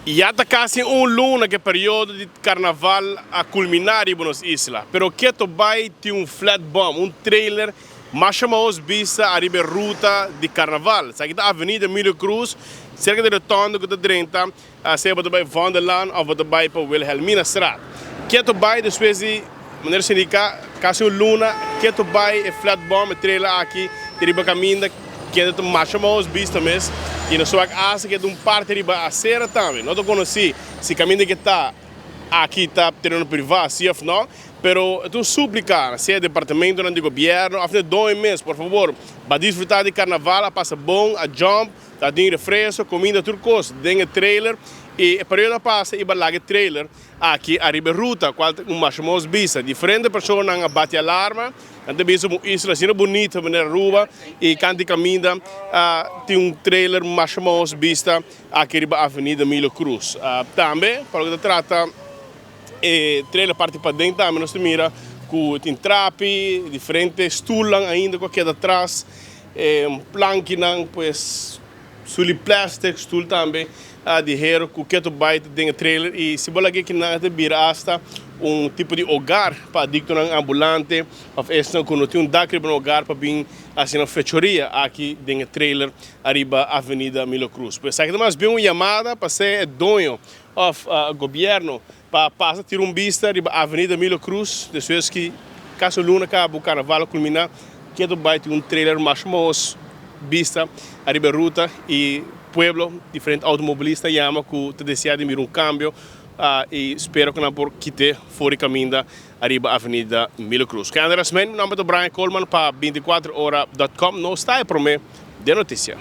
Já está quase luna que é período de carnaval a culminar em Buenos Islas. Pero que tu vai ter flat bomb, trailer, mais chamados vista a ruta de carnaval. Aqui está a Avenida Emílio Cruz, cerca de rotonda que está 30, se você vai Vanderland ou você vai para Wilhelmina Straat. Que tu vai depois de maneira sindical, quase luna, que tu vai flat bomb, trailer aqui, de caminho, que tu mais chamados vista mesmo. E na sua casa que é um parte de a serra também. Não conheci se caminho que está aqui está terreno privado, sim ou não. Pero tu suplicar, se é departamento de governo, afinal 2 meses, por favor, para desfrutar de carnaval, passa bom, a jump, tá tem refresco, comida, tudo coisa, tem trailer. E a período passa e vai trailer aqui arriba ruta, qual uma chamamos vista, diferente pessoas não bate alarma, ante visa uma isla assim bonita, maneira rua e quando caminha tem trailer mais chamamos vista aqui arriba Avenida Emílio Cruz. Também para o que trata trailer parte para dentro, também nós mira com tem trape, diferentes stoelen ainda qualquer atrás, planking pues sul plastic stoel também de hero com que tu vai ter trailer e se bola que não te vira hasta tipo de hogar para dicto ng ambulante of esta quando tem dacre para hogar para vir assim na fechoria aqui dentro trailer arriba Avenida Emílio Cruz. Pois aqui mais bem uma chamada para ser dono of governo para passar ter vista arriba Avenida Emílio Cruz, depois que caso luna acaba o carnaval culminar, que tu vai ter trailer mais famoso vista arriba ruta e pueblo, diferente automobilista chama que te deseja de mir cambio e espero que não por quitte fora caminho arriba Avenida Emílio Cruz. Que Andrés Men, nome do Brian Coleman para 24horas.com, não está aí para mim de notícia.